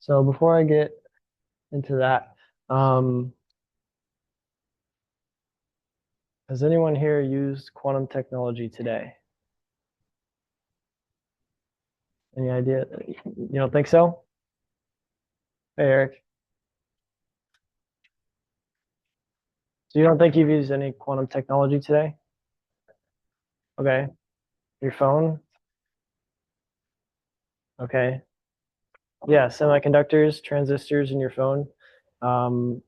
So before I get into that, has anyone here used quantum technology today? Any idea? You don't think so? Hey, Eric. So you don't think you've used any quantum technology today? Okay. Your phone? Okay. Yeah, semiconductors, transistors in your phone. Um,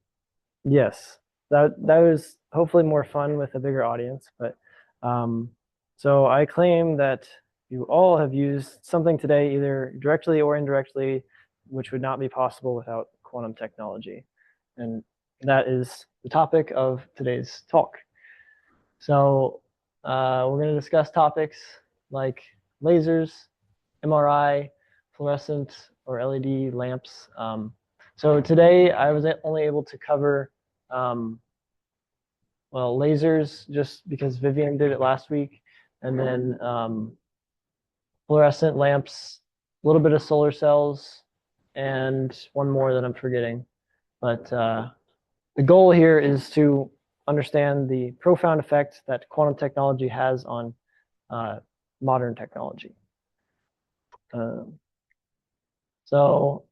yes. That was hopefully more fun with a bigger audience, but um, so I claim that you all have used something today, either directly or indirectly, which would not be possible without quantum technology. And that is the topic of today's talk. So we're going to discuss topics like lasers, MRI, fluorescent or LED lamps. So today I was only able to cover, well, lasers just because Vivian did it last week, and then fluorescent lamps, a little bit of solar cells, and one more that I'm forgetting. But the goal here is to understand the profound effect that quantum technology has on modern technology. So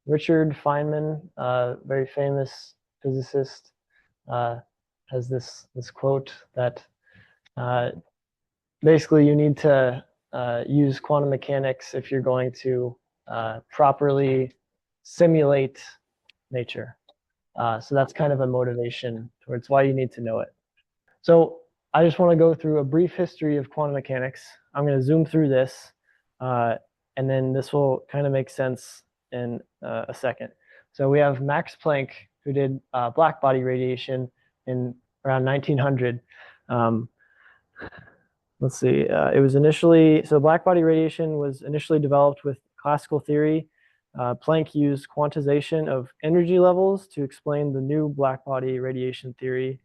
Richard Feynman, very famous physicist, has this quote that basically you need to use quantum mechanics if you're going to properly simulate nature. So that's kind of a motivation towards why you need to know it. So I just want to go through a brief history of quantum mechanics. I'm going to zoom through this, and then this will kind of make sense in a second. So we have Max Planck, who did black body radiation in around 1900. Let's see, it was initially, so black body radiation was initially developed with classical theory. Planck used quantization of energy levels to explain the new black body radiation theory.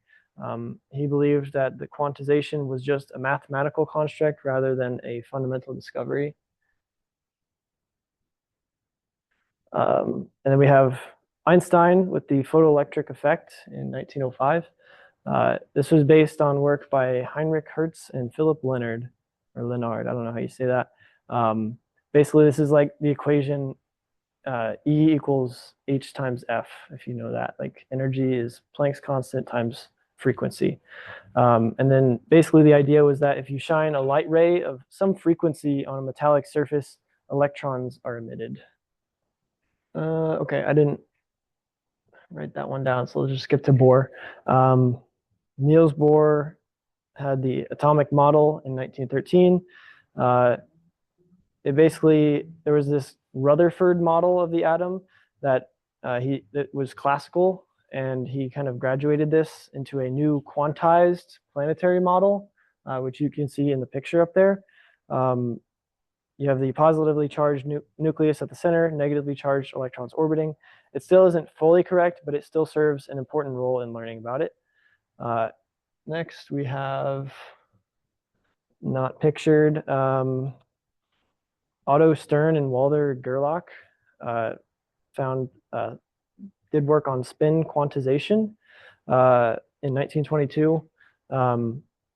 He believed that the quantization was just a mathematical construct rather than a fundamental discovery. And then we have Einstein with the photoelectric effect in 1905. This was based on work by Heinrich Hertz and Philip Leonard, or Leonard, I don't know how you say that. Basically, this is like the equation E equals H times F, if you know that. Like energy is Planck's constant times frequency. And then basically the idea was that if you shine a light ray of some frequency on a metallic surface, electrons are emitted. Okay, I didn't write that one down, so let's just skip to Bohr. Niels Bohr had the atomic model in 1913. There was this Rutherford model of the atom that that was classical, and he kind of graduated this into a new quantized planetary model, which you can see in the picture up there. You have the positively charged nucleus at the center, negatively charged electrons orbiting. It still isn't fully correct, but it still serves an important role in learning about it. Next, we have, not pictured, Otto Stern and Walter Gerlach did work on spin quantization in 1922.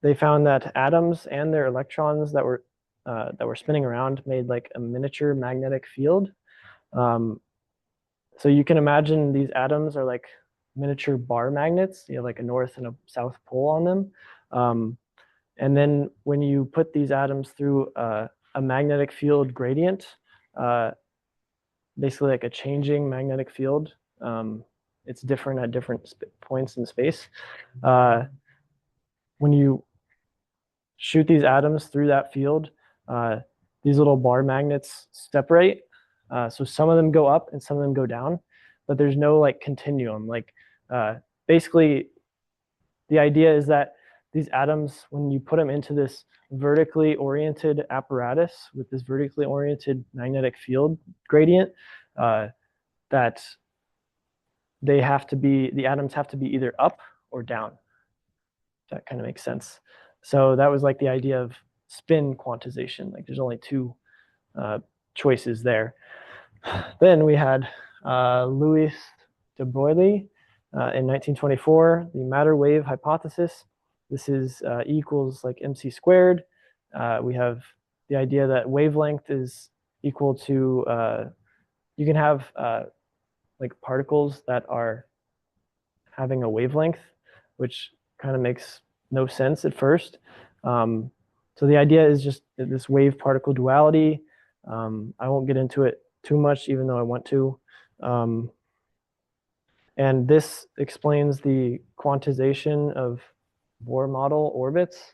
They found that atoms and their electrons that were spinning around made like a miniature magnetic field. So you can imagine these atoms are like miniature bar magnets. You have like a north and a south pole on them. And then when you put these atoms through a magnetic field gradient, basically like a changing magnetic field, it's different at different points in space. When you shoot these atoms through that field, these little bar magnets separate. So some of them go up and some of them go down, but there's no like continuum. Like basically the idea is that these atoms, when you put them into this vertically oriented apparatus with this vertically oriented magnetic field gradient, that the atoms have to be either up or down. That kind of makes sense. So that was like the idea of spin quantization. Like there's only two choices there. Then we had Louis de Broglie in 1924, the matter wave hypothesis. This is E equals like mc squared. We have the idea that wavelength is equal to, you can have like particles that are having a wavelength, which kind of makes no sense at first. So the idea is just this wave particle duality. I won't get into it too much, even though I want to. And this explains the quantization of Bohr model orbits.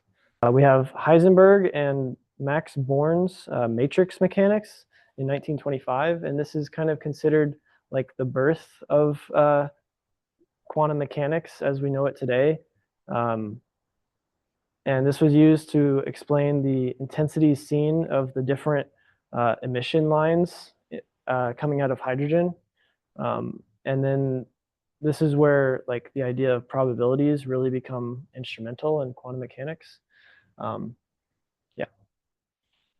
We have Heisenberg and Max Born's matrix mechanics in 1925, and this is kind of considered like the birth of quantum mechanics as we know it today. And this was used to explain the intensity seen of the different emission lines coming out of hydrogen. And then this is where like the idea of probabilities really become instrumental in quantum mechanics. Yeah.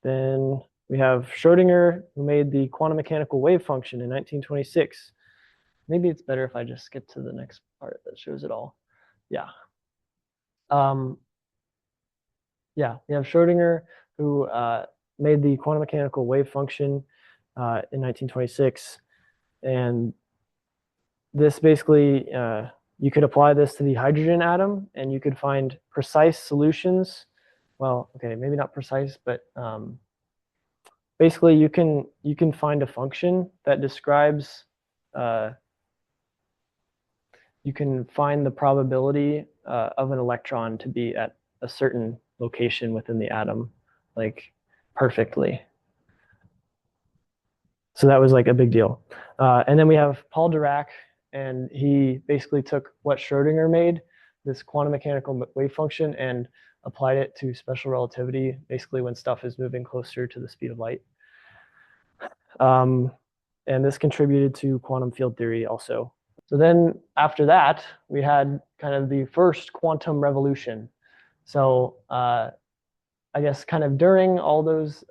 Then we have Schrodinger, who made the quantum mechanical wave function in 1926. Maybe it's better if I just skip to the next part that shows it all. Yeah. Yeah, we have Schrodinger, who made the quantum mechanical wave function in 1926. And this basically, you could apply this to the hydrogen atom and you could find precise solutions. Well, okay, maybe not precise, but basically you can find a function that describes, you can find the probability of an electron to be at a certain location within the atom, like perfectly. So that was like a big deal. And then we have Paul Dirac, and he basically took what Schrodinger made, this quantum mechanical wave function, and applied it to special relativity, basically when stuff is moving closer to the speed of light. And this contributed to quantum field theory also. So then after that, we had kind of the first quantum revolution. So I guess kind of during all those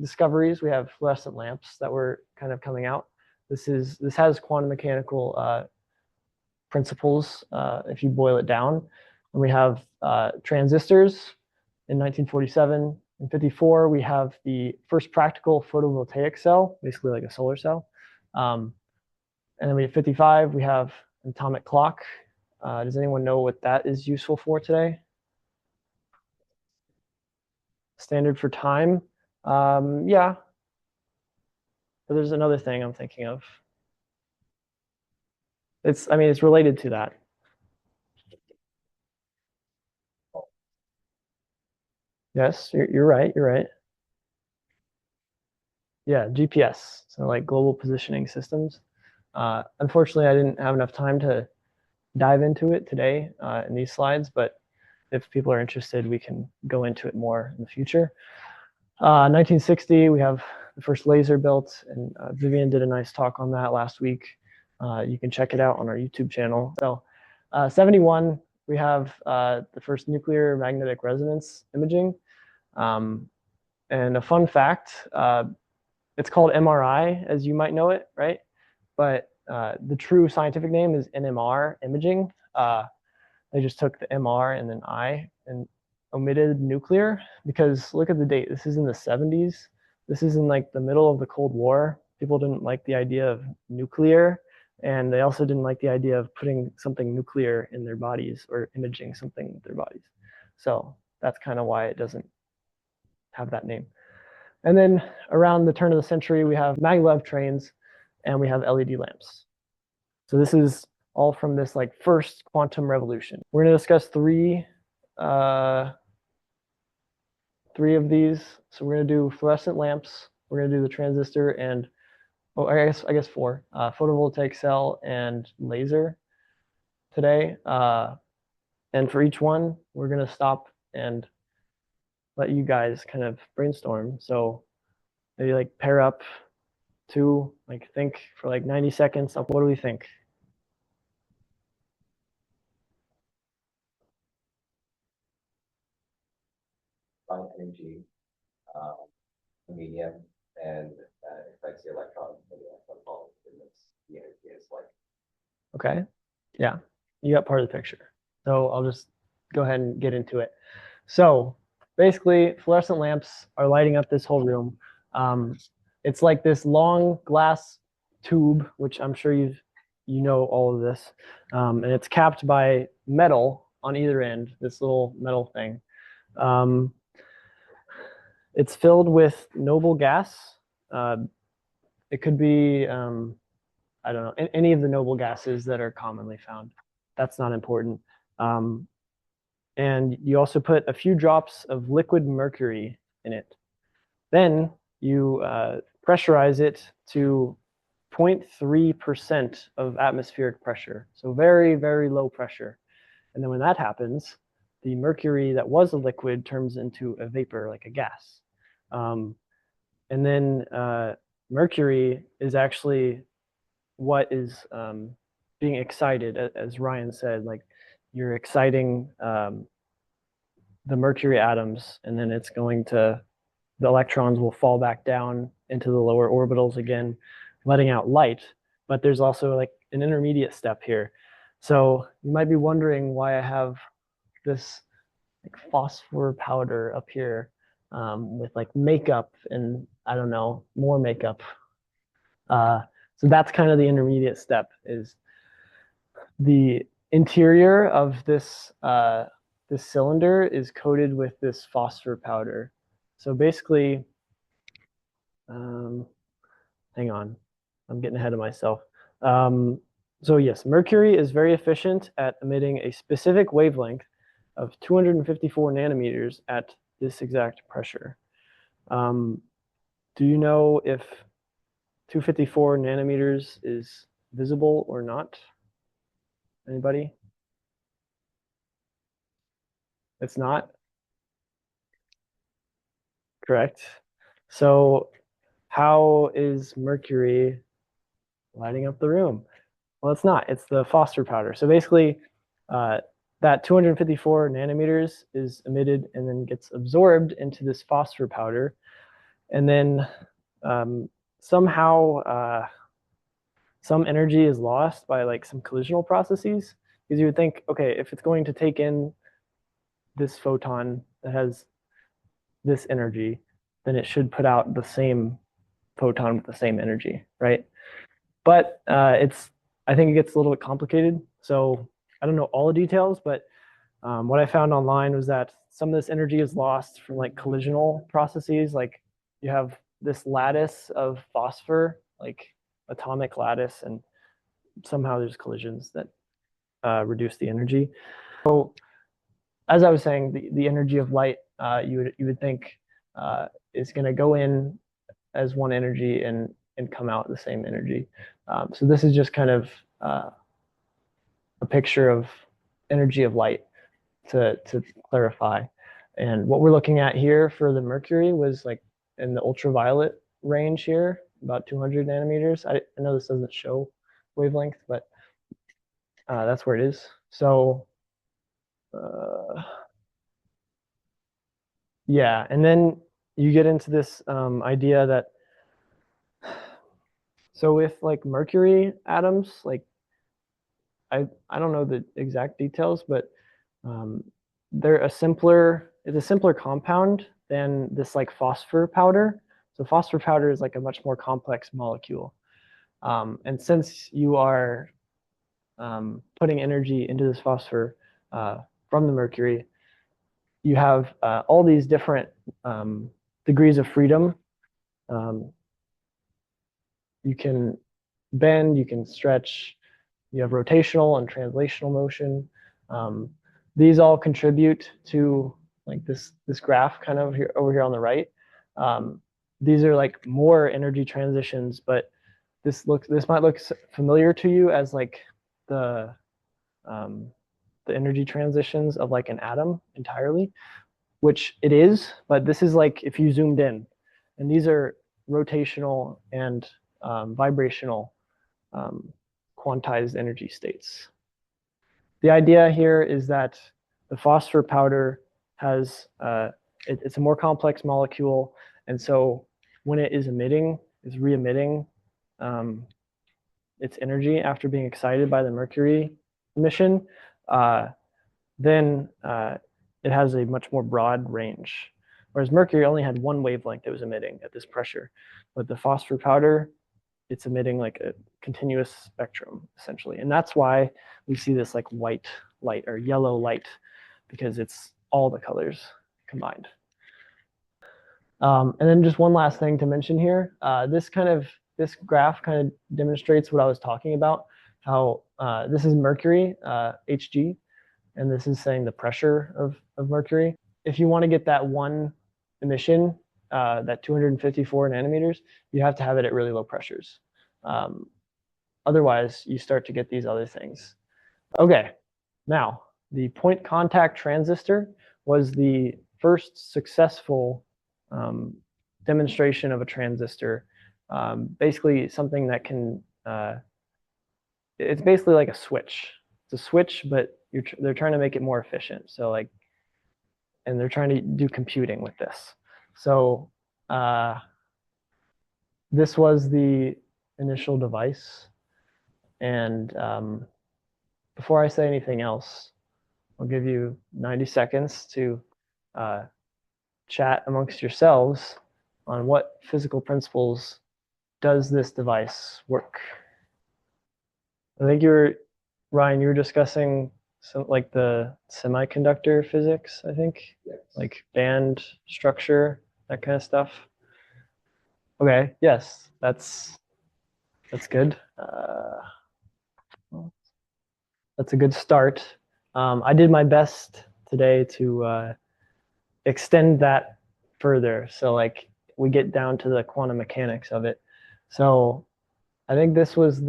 discoveries, we have fluorescent lamps that were kind of coming out. This has quantum mechanical principles if you boil it down. And we have transistors in 1947. In 54, we have the first practical photovoltaic cell, basically like a solar cell. And then we have 55, we have an atomic clock. Does anyone know what that is useful for today? Standard for time. Yeah. But there's another thing I'm thinking of. I mean, it's related to that. Yes, you're right. You're right. Yeah, GPS. So like global positioning systems. Unfortunately, I didn't have enough time to dive into it today in these slides, but if people are interested, we can go into it more in the future. 1960, we have the first laser built, and Vivian did a nice talk on that last week. You can check it out on our YouTube channel. So 71, we have the first nuclear magnetic resonance imaging. And a fun fact, it's called MRI, as you might know it, right? But the true scientific name is NMR imaging. They just took the MR and then I and omitted nuclear because look at the date. This is in the 70s. This is in like the middle of the Cold War. People didn't like the idea of nuclear, and they also didn't like the idea of putting something nuclear in their bodies or imaging something with their bodies. So that's kind of why it doesn't have that name. And then around the turn of the century, we have maglev trains and we have LED lamps. So this is all from this like first quantum revolution. We're going to discuss three of these. So we're going to do fluorescent lamps, we're going to do the transistor, and I guess four, photovoltaic cell and laser today. And for each one, we're going to stop and let you guys kind of brainstorm. So maybe like pair up two, like think for like 90 seconds. What do we think? Find energy, the medium, and affects the electron. Okay. Yeah, you got part of the picture. So I'll just go ahead and get into it. So basically, fluorescent lamps are lighting up this whole room. Um, it's like this long glass tube, which I'm sure you know all of this, and it's capped by metal on either end. This little metal thing. Um, it's filled with noble gas. Uh, it could be I don't know, any of the noble gases that are commonly found. That's not important. Um, and you also put a few drops of liquid mercury in it. Then you pressurize it to 0.3% of atmospheric pressure. So very, very low pressure. And then when that happens, the mercury that was a liquid turns into a vapor, like a gas. And then mercury is actually what is being excited, as Ryan said, like you're exciting the mercury atoms, and then it's going to, the electrons will fall back down into the lower orbitals again, letting out light. But there's also like an intermediate step here. So you might be wondering why I have this like phosphor powder up here with like makeup and I don't know, more makeup. Uh, so that's kind of the intermediate step is the interior of this cylinder is coated with this phosphor powder. So basically, hang on, I'm getting ahead of myself. So yes, mercury is very efficient at emitting a specific wavelength of 254 nanometers at this exact pressure. Do you know if 254 nanometers is visible or not? Anybody? It's not? Correct. So how is mercury lighting up the room? Well, it's not. It's the phosphor powder. So basically, that 254 nanometers is emitted and then gets absorbed into this phosphor powder. And then somehow some energy is lost by like some collisional processes. Because you would think, okay, if it's going to take in this photon that has this energy, then it should put out the same photon with the same energy, right? But I think it gets a little bit complicated. So I don't know all the details, but what I found online was that some of this energy is lost from like collisional processes. Like you have this lattice of phosphor, like atomic lattice, and somehow there's collisions that reduce the energy. So as I was saying, the energy of light you would think is going to go in as one energy and come out the same energy. So this is just kind of a picture of energy of light to clarify. And what we're looking at here for the mercury was like in the ultraviolet range here, about 200 nanometers. I know this doesn't show wavelength, but that's where it is. So yeah, and then you get into this idea that so with like mercury atoms, like I don't know the exact details, but they're it's a simpler compound than this like phosphor powder. So phosphor powder is like a much more complex molecule. And since you are putting energy into this phosphor from the mercury, you have all these different degrees of freedom. You can bend, you can stretch, you have rotational and translational motion. These all contribute to like this graph kind of here, over here on the right. These are like more energy transitions, but this might look familiar to you as like the energy transitions of like an atom entirely, which it is, but this is like if you zoomed in, and these are rotational and vibrational quantized energy states. The idea here is that the phosphor powder has, it's a more complex molecule, and so when it is emitting, is re-emitting its energy after being excited by the mercury emission, then it has a much more broad range. Whereas mercury only had one wavelength it was emitting at this pressure. But the phosphor powder, it's emitting like a continuous spectrum, essentially. And that's why we see this like white light or yellow light, because it's all the colors combined. And then just one last thing to mention here. This graph kind of demonstrates what I was talking about, how this is mercury, Hg, and this is saying the pressure of mercury. If you want to get that one emission, that 254 nanometers, you have to have it at really low pressures. Otherwise, you start to get these other things. Okay, now the point contact transistor was the first successful demonstration of a transistor. Basically something that can, it's basically like a switch. It's a switch, but they're trying to make it more efficient. So like, and they're trying to do computing with this. So this was the initial device. And before I say anything else, I'll give you 90 seconds to chat amongst yourselves on what physical principles does this device work. I think Ryan, you were discussing some like the semiconductor physics, I think, yes. Like band structure, that kind of stuff. Okay, yes, that's good. That's a good start. I did my best today to extend that further. So like we get down to the quantum mechanics of it. So I think this was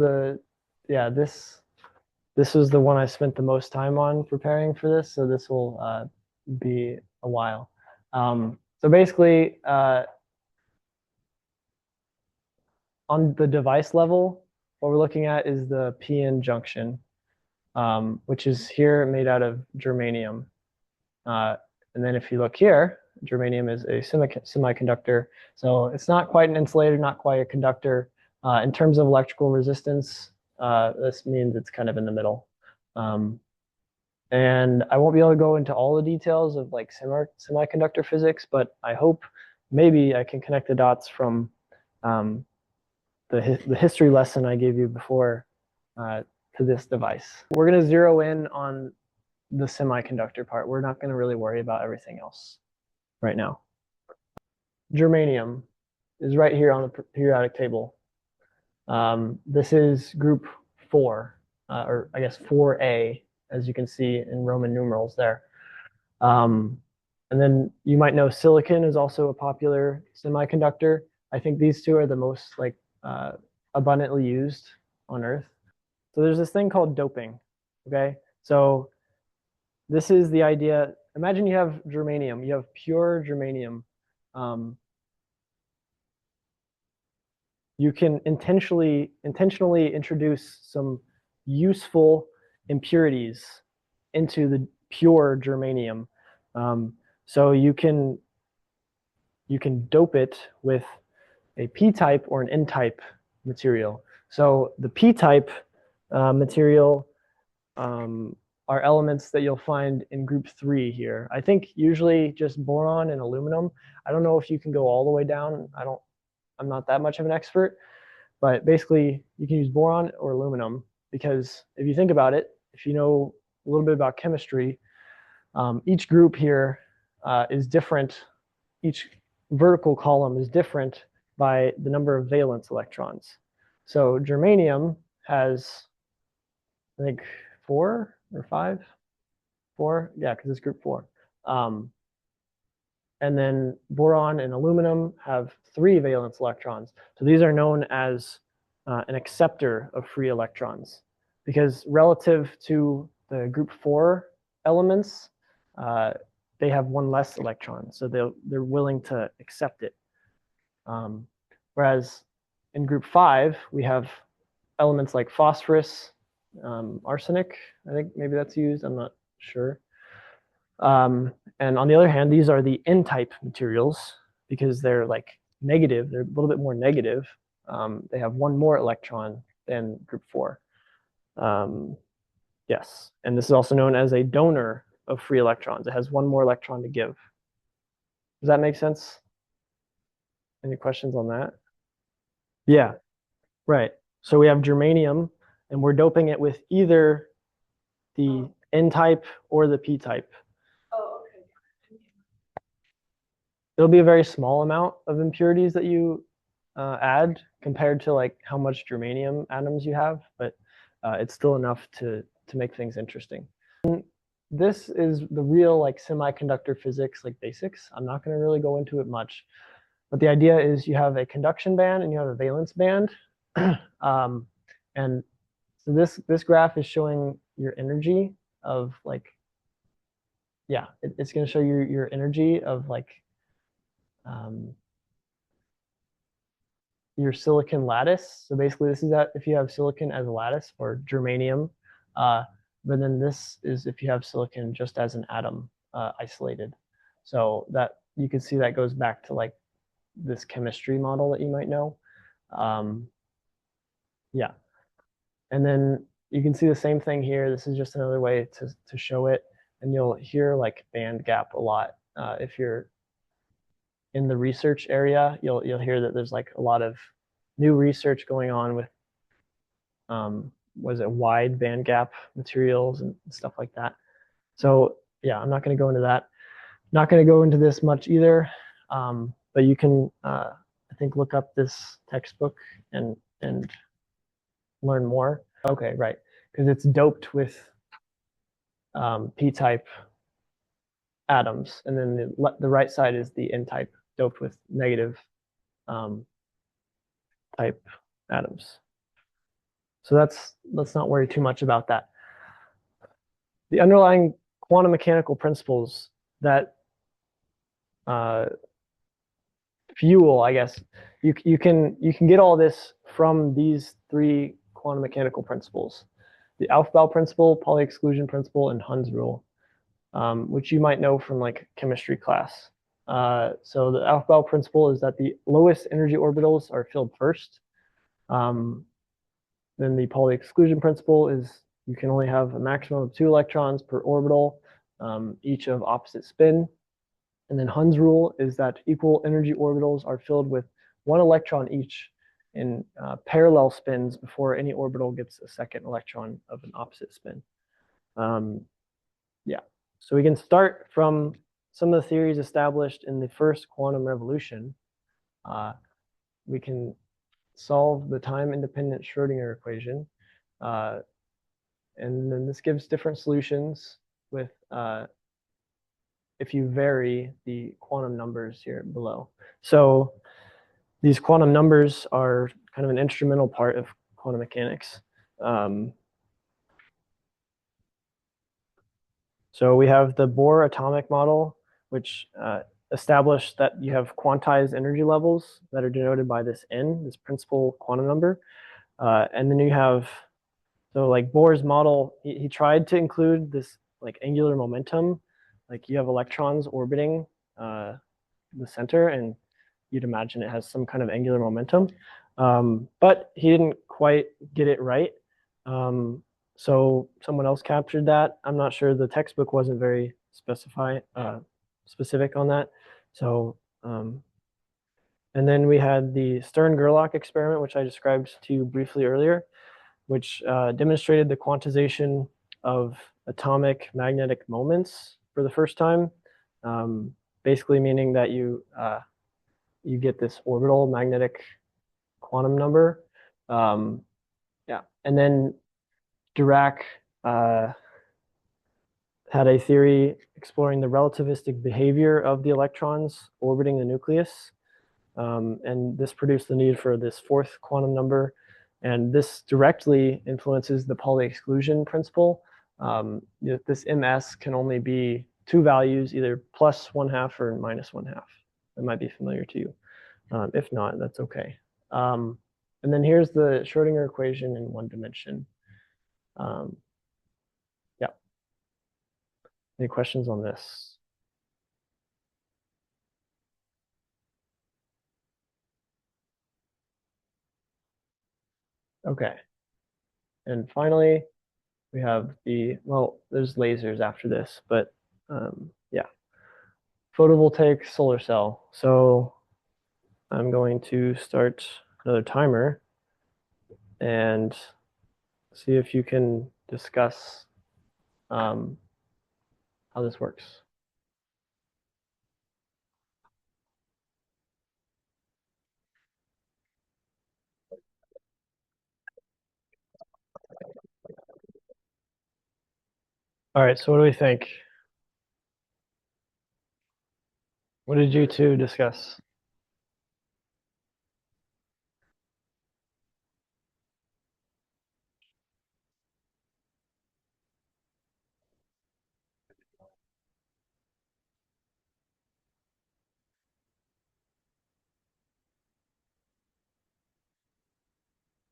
this was the one I spent the most time on preparing for this. So this will be a while. So basically on the device level, what we're looking at is the p-n junction, which is here made out of germanium. And then if you look here, germanium is a semiconductor. So it's not quite an insulator, not quite a conductor. In terms of electrical resistance, this means it's kind of in the middle. And I won't be able to go into all the details of like semiconductor physics, but I hope maybe I can connect the dots from the history lesson I gave you before to this device. We're going to zero in on the semiconductor part. We're not going to really worry about everything else right now. Germanium is right here on the periodic table. This is group 4, or I guess 4A, as you can see in Roman numerals there. And then you might know silicon is also a popular semiconductor. I think these two are the most like abundantly used on Earth. So there's this thing called doping, okay? So this is the idea. Imagine you have germanium, you have pure germanium. You can intentionally introduce some useful impurities into the pure germanium. So you can dope it with a p-type or an n-type material. So the p-type material are elements that you'll find in group 3 here. I think usually just boron and aluminum. I don't know if you can go all the way down. I'm not that much of an expert, but basically you can use boron or aluminum, because if you think about it, if you know a little bit about chemistry, each group here is different. Each vertical column is different by the number of valence electrons. So germanium has, I think, 4 or 5? 4? Yeah, because it's group 4. And then boron and aluminum have 3 valence electrons. So these are known as an acceptor of free electrons, because relative to the group 4 elements, they have 1 less electron. So they're willing to accept it. Whereas in group 5, we have elements like phosphorus, arsenic, I think maybe that's used, I'm not sure. And on the other hand, these are the n-type materials, because they're like negative, they're a little bit more negative. They have 1 more electron than group 4. Yes, and this is also known as a donor of free electrons. It has one more electron to give. Does that make sense? Any questions on that? Yeah, right. So we have germanium, and we're doping it with either the N-type or the P-type. Oh, okay. It'll be a very small amount of impurities that you add compared to like how much germanium atoms you have, but it's still enough to make things interesting. And this is the real like semiconductor physics, like basics. I'm not going to really go into it much, but the idea is you have a conduction band and you have a valence band. And so this graph is showing your energy of like, yeah, it's going to show you your energy of like your silicon lattice. So basically this is that if you have silicon as a lattice or germanium, but then this is if you have silicon just as an atom isolated. So that you can see that goes back to like this chemistry model that you might know. Yeah. And then you can see the same thing here. This is just another way to show it. And you'll hear like band gap a lot. If you're in the research area, you'll hear that there's like a lot of new research going on with was it wide band gap materials and stuff like that. So yeah, I'm not going to go into that. Not going to go into this much either, but you can I think look up this textbook and learn more. Okay, right, because it's doped with P-type atoms, and then the right side is the N-type doped with negative type atoms. So let's not worry too much about that. The underlying quantum mechanical principles that fuel, I guess, you can get all this from these 3 quantum mechanical principles: the Aufbau principle, Pauli exclusion principle, and Hund's rule, which you might know from like chemistry class. So the Aufbau principle is that the lowest energy orbitals are filled first. Then the Pauli exclusion principle is you can only have a maximum of 2 electrons per orbital, each of opposite spin. And then Hund's rule is that equal energy orbitals are filled with 1 electron each in parallel spins before any orbital gets a second electron of an opposite spin. Yeah, so we can start from some of the theories established in the first quantum revolution. We can solve the time-independent Schrodinger equation. And then this gives different solutions with if you vary the quantum numbers here below. So these quantum numbers are kind of an instrumental part of quantum mechanics. So we have the Bohr atomic model, which established that you have quantized energy levels that are denoted by this n, this principal quantum number. And then you have, so like Bohr's model, he tried to include this like angular momentum. Like you have electrons orbiting the center, and you'd imagine it has some kind of angular momentum. But he didn't quite get it right. So someone else captured that. I'm not sure. The textbook wasn't very specific on that. So, and then we had the Stern-Gerlach experiment, which I described to you briefly earlier, which demonstrated the quantization of atomic magnetic moments for the first time. Basically meaning that you get this orbital magnetic quantum number. Yeah, and then Dirac had a theory exploring the relativistic behavior of the electrons orbiting the nucleus. And this produced the need for this 4th quantum number. And this directly influences the Pauli exclusion principle. This MS can only be 2 values, either plus 1/2 or minus 1/2. That might be familiar to you. If not, that's okay. And then here's the Schrodinger equation in 1 dimension. Yeah. Any questions on this? Okay. And finally, we have well, there's lasers after this, but yeah, photovoltaic solar cell. So I'm going to start another timer and see if you can discuss how this works. All right, so what do we think? What did you two discuss?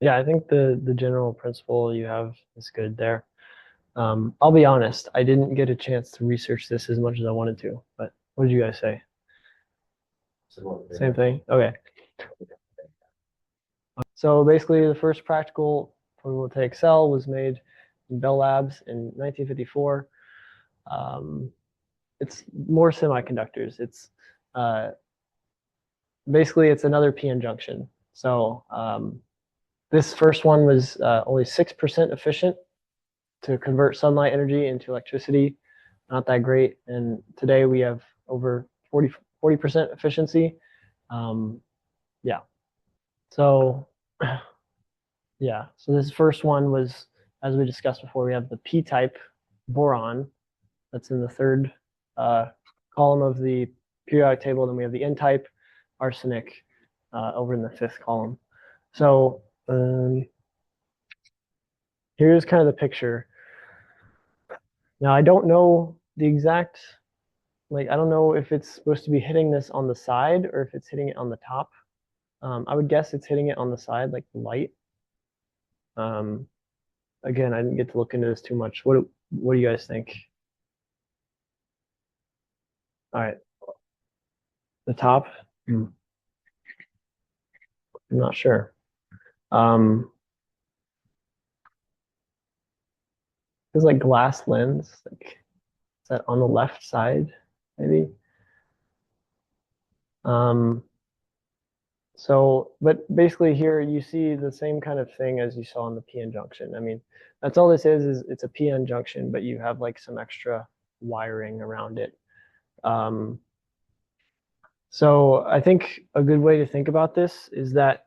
Yeah, I think the general principle you have is good there. I'll be honest, I didn't get a chance to research this as much as I wanted to, but what did you guys say? Same thing? Okay. So basically, the first practical photovoltaic cell was made in Bell Labs in 1954. Um, it's more semiconductors. It's uh, basically it's another p-n junction. So this first one was only 6% efficient to convert sunlight energy into electricity. Not that great. And today we have over 40% efficiency. Yeah. So yeah. So this first one was, as we discussed before, we have the p-type boron that's in the third uh, column of the periodic table. Then we have the n-type arsenic over in the fifth column. So here's kind of the picture. Now I don't know the exact, like I don't know if it's supposed to be hitting this on the side or if it's hitting it on the top. I would guess it's hitting it on the side, like the light. Um, again, I didn't get to look into this too much. What do you guys think? All right, the top. I'm not sure. Um, There's like glass lens. Like, is that on the left side, maybe? Um, so, but basically here you see the same kind of thing as you saw in the p-n junction. I mean, that's all this is it's a p-n junction, but you have like some extra wiring around it. So I think a good way to think about this is that,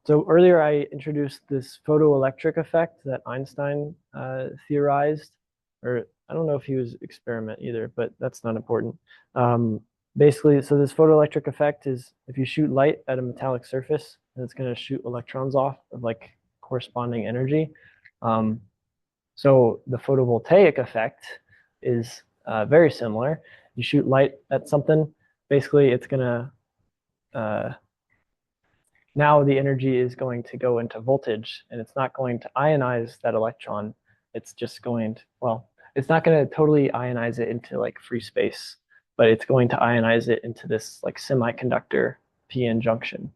so earlier I introduced this photoelectric effect that Einstein theorized, or I don't know if he was experiment either, but that's not important. Basically, so this photoelectric effect is if you shoot light at a metallic surface, and it's going to shoot electrons off of like corresponding energy. So the photovoltaic effect is very similar. You shoot light at something, basically it's going to now the energy is going to go into voltage and it's not going to ionize that electron. It's just going to, well, it's not going to totally ionize it into like free space, but it's going to ionize it into this like semiconductor p-n junction.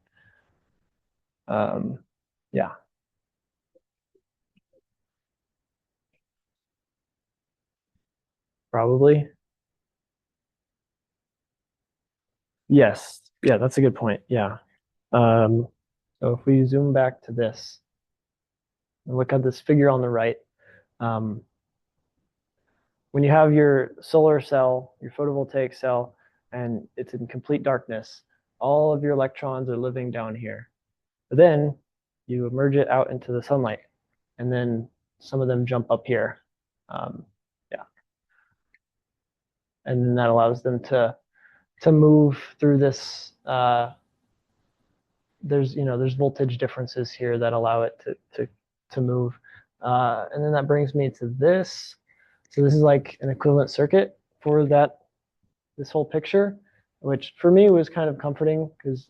Yeah. Probably. Yes. Yeah, that's a good point. Yeah. Um, so if we zoom back to this and look at this figure on the right, um, when you have your solar cell, your photovoltaic cell, and it's in complete darkness, all of your electrons are living down here. But then you emerge it out into the sunlight, and then some of them jump up here. Yeah, and then that allows them to move through this. There's voltage differences here that allow it to move, and then that brings me to this. So this is like an equivalent circuit for this whole picture, which for me was kind of comforting because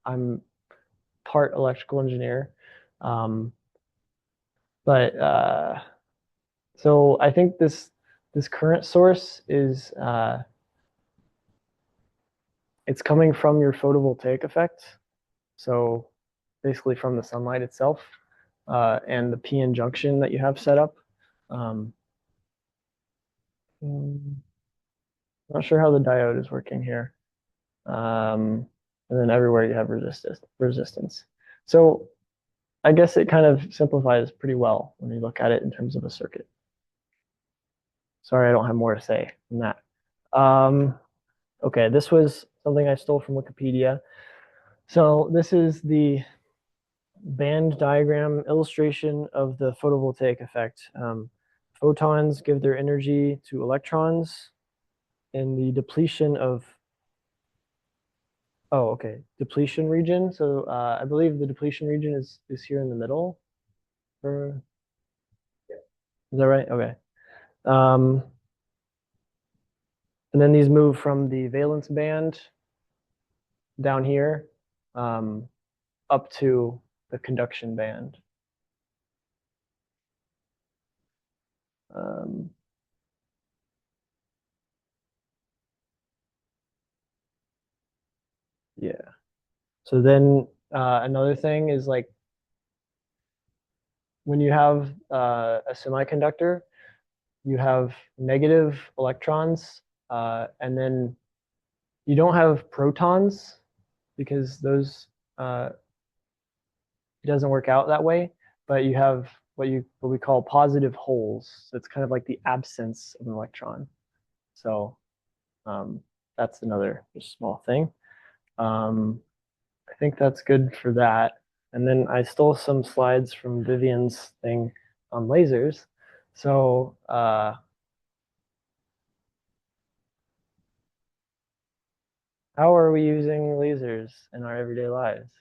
I'm part electrical engineer. Um, but so I think this current source is it's coming from your photovoltaic effect. So basically from the sunlight itself. and the p-n junction that you have set up. Not sure how the diode is working here. And then everywhere you have resistance. So I guess it kind of simplifies pretty well when you look at it in terms of a circuit. Sorry, I don't have more to say than that. Okay, this was something I stole from Wikipedia. So this is the band diagram illustration of the photovoltaic effect. Photons give their energy to electrons in the depletion of, oh, okay, depletion region. So I believe the depletion region is here in the middle. Is that right? Okay. Um, and then these move from the valence band down here up to the conduction band. Um, yeah. So then another thing is like when you have a semiconductor, you have negative electrons, and then you don't have protons because those it doesn't work out that way. But you have what we call positive holes. So it's kind of like the absence of an electron. So that's another just small thing. I think that's good for that. And then I stole some slides from Vivian's thing on lasers. So how are we using lasers in our everyday lives?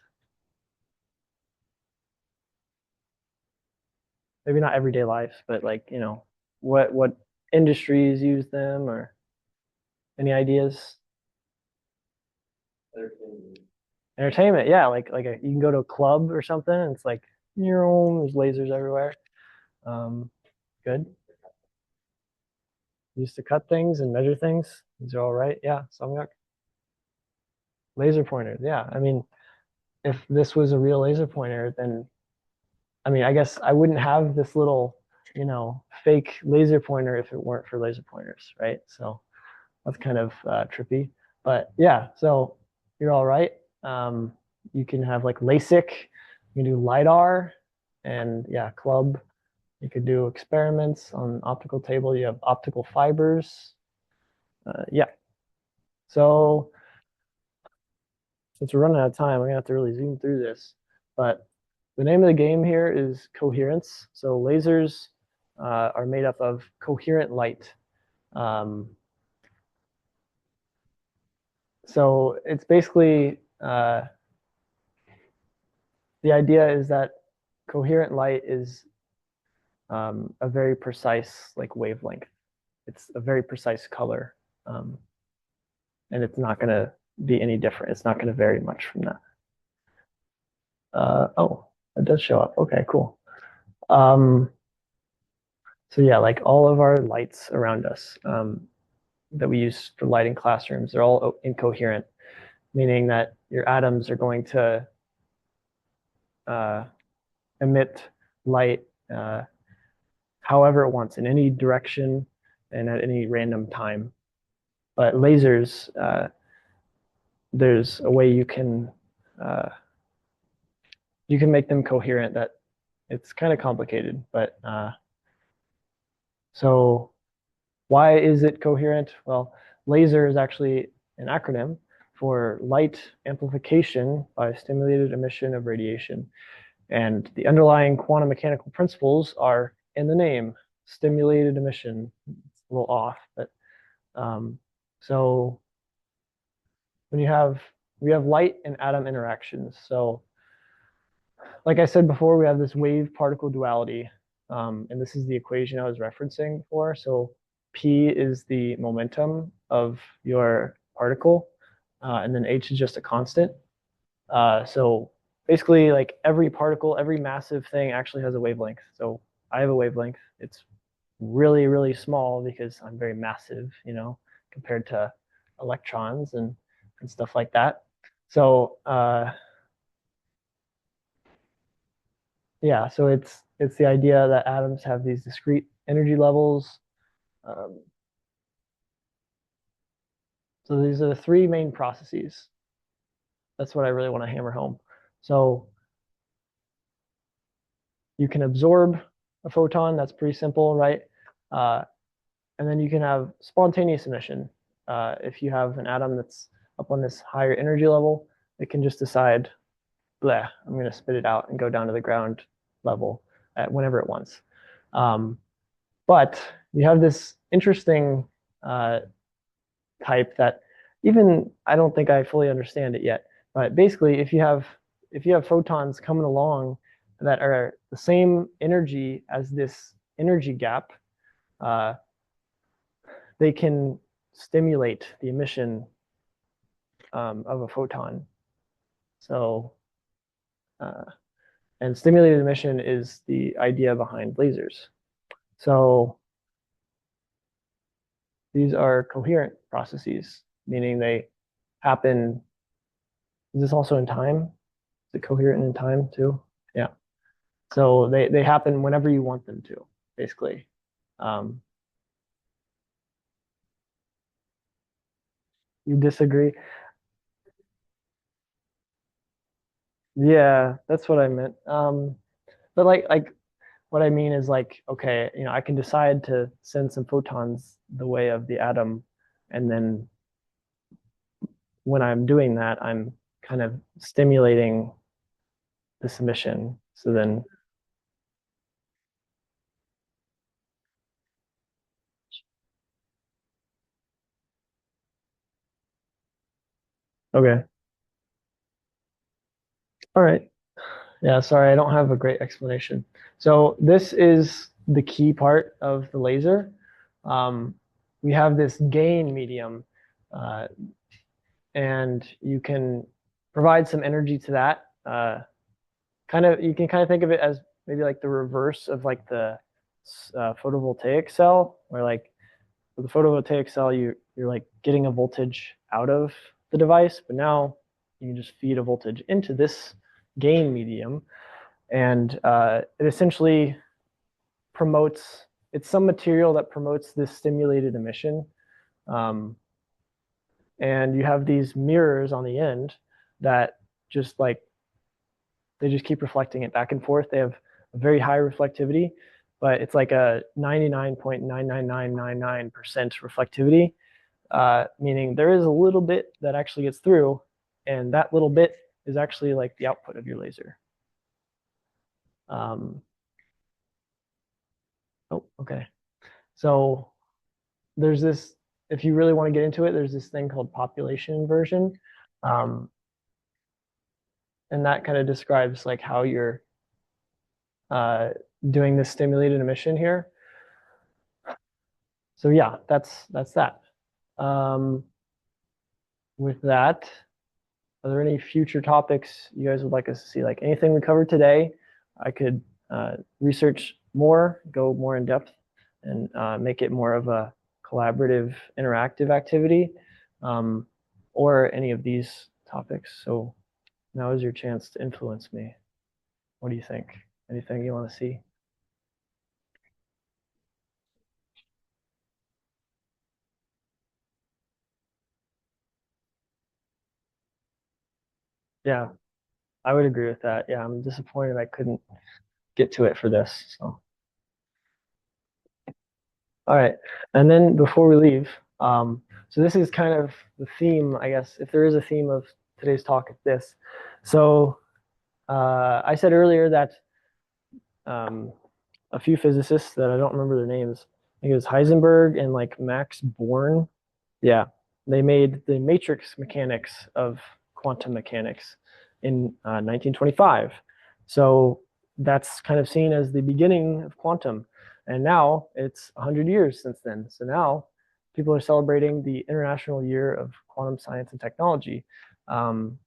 Maybe not everyday life, but like, you know, what industries use them or any ideas? Entertainment, yeah, you can go to a club or something, and it's like, there's lasers everywhere. Um, good. Used to cut things and measure things. These are all right. Yeah, some laser pointers. Yeah, I mean, if this was a real laser pointer, then I mean, I guess I wouldn't have this little, you know, fake laser pointer if it weren't for laser pointers, right? So that's kind of trippy. But yeah, so you're all right. Um, you can have like LASIK, you can do LiDAR, and yeah, club. You could do experiments on optical table. You have optical fibers. Yeah. So since we're running out of time, we're gonna have to really zoom through this. But the name of the game here is coherence. So lasers are made up of coherent light. Um, so it's basically the idea is that coherent light is a very precise like wavelength. It's a very precise color, and it's not going to be any different. It's not going to vary much from that. Oh, it does show up. Okay, cool. So yeah, like all of our lights around us that we use for lighting classrooms, they're all incoherent, meaning that your atoms are going to uh, emit light however it wants in any direction and at any random time. But lasers, there's a way uh, you can make them coherent. That it's kind of complicated, but so why is it coherent? Well, laser is actually an acronym for light amplification by stimulated emission of radiation. And the underlying quantum mechanical principles are in the name, stimulated emission. It's a little off, but so when we have light and atom interactions. So like I said before, we have this wave particle duality. And this is the equation I was referencing before. So P is the momentum of your particle, and then H is just a constant. So basically, like every particle, every massive thing actually has a wavelength. So I have a wavelength. It's really, really small because I'm very massive, you know, compared to electrons and stuff like that. So yeah, so it's the idea that atoms have these discrete energy levels. Um, so these are the three main processes. That's what I really want to hammer home. So you can absorb a photon, that's pretty simple, right? And then you can have spontaneous emission. If you have an atom that's up on this higher energy level, it can just decide, bleh, I'm going to spit it out and go down to the ground level at whenever it wants. But you have this interesting type that even I don't think I fully understand it yet. But basically, if you have photons coming along that are the same energy as this energy gap, uh, they can stimulate the emission of a photon. So, and stimulated emission is the idea behind lasers. So these are coherent processes, meaning they happen. Is this also in time? Is it coherent in time too? Yeah. So they happen whenever you want them to, basically. Um, you disagree? Yeah, that's what I meant. But like what I mean is like, okay, I can decide to send some photons the way of the atom, and then when I'm doing that, I'm kind of stimulating this emission. So then, okay, all right. Yeah, sorry, I don't have a great explanation. So this is the key part of the laser. Um, we have this gain medium, uh, and you can provide some energy to that. You can kind of think of it as maybe like the reverse of like the photovoltaic cell, where like with the photovoltaic cell, you're like getting a voltage out of the device, but now you can just feed a voltage into this gain medium, and it essentially promotes. It's some material that promotes this stimulated emission, um, and you have these mirrors on the end that just like they just keep reflecting it back and forth. They have a very high reflectivity, but it's like a 99.99999% reflectivity, meaning there is a little bit that actually gets through, and that little bit is actually like the output of your laser. Um, oh, okay. So there's this, if you really want to get into it, there's this thing called population inversion. Um, and that kind of describes like how you're uh, doing this stimulated emission here. So yeah, that's that. Um, with that, are there any future topics you guys would like us to see? Like anything we covered today, I could research more, go more in depth, and make it more of a collaborative, interactive activity, or any of these topics. So now is your chance to influence me. What do you think? Anything you want to see? Yeah, I would agree with that. Yeah, I'm disappointed I couldn't get to it for this. So, all right. And then before we leave, so this is kind of the theme, I guess, if there is a theme of today's talk, it's this. So I said earlier that um, a few physicists that I don't remember their names, I think it was Heisenberg and like Max Born. Yeah, they made the matrix mechanics of quantum mechanics in 1925. So that's kind of seen as the beginning of quantum. And now it's 100 years since then. So now people are celebrating the International Year of Quantum Science and Technology,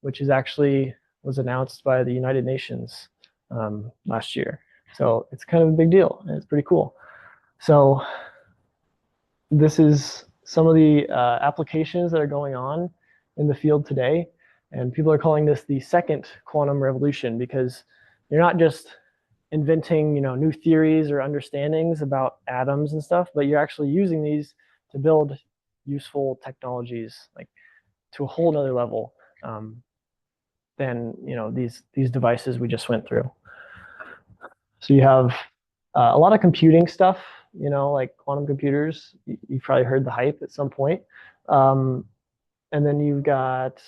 which is actually was announced by the United Nations last year. So it's kind of a big deal, and it's pretty cool. So this is some of the applications that are going on in the field today. And people are calling this the second quantum revolution because you're not just inventing, new theories or understandings about atoms and stuff, but you're actually using these to build useful technologies, like to a whole nother level than these devices we just went through. So you have a lot of computing stuff, like quantum computers. You've probably heard the hype at some point. Um, and then you've got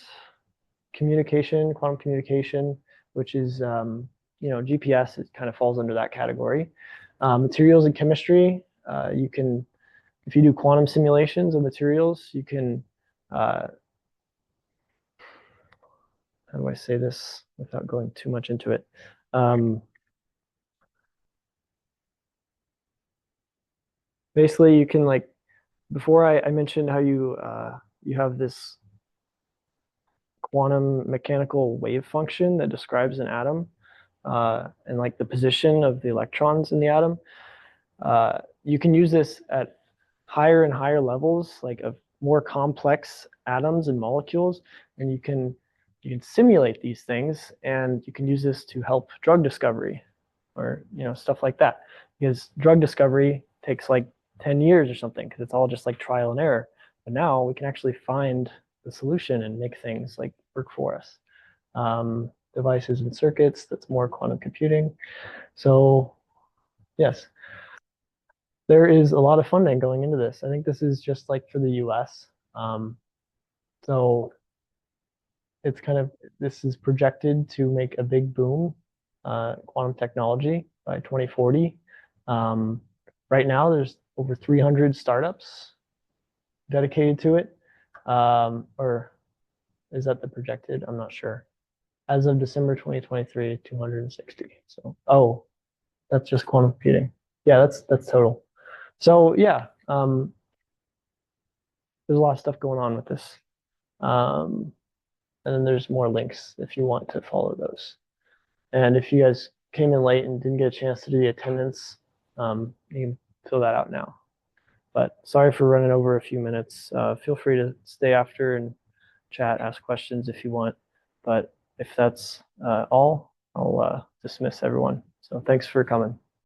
communication, quantum communication, which is GPS. It kind of falls under that category. Materials and chemistry. You can, if you do quantum simulations of materials, you can. How do I say this without going too much into it? Basically, you can like before I mentioned how you have this quantum mechanical wave function that describes an atom and like the position of the electrons in the atom. You can use this at higher and higher levels, like of more complex atoms and molecules, and you can simulate these things, and you can use this to help drug discovery or stuff like that. Because drug discovery takes like 10 years or something because it's all just like trial and error. But now we can actually find the solution and make things like work for us. Devices and circuits, that's more quantum computing. So yes, there is a lot of funding going into this. I think this is just like for the US. So it's kind of, this is projected to make a big boom, quantum technology by 2040. Right now, there's over 300 startups dedicated to it. Or is that the projected? I'm not sure. As of December 2023, 260. So, oh, that's just quantum computing. Yeah, that's total. So yeah, there's a lot of stuff going on with this. And then there's more links if you want to follow those. And if you guys came in late and didn't get a chance to do the attendance, you can fill that out now. But sorry for running over a few minutes. Feel free to stay after and chat, ask questions if you want. But if that's all, I'll dismiss everyone. So thanks for coming.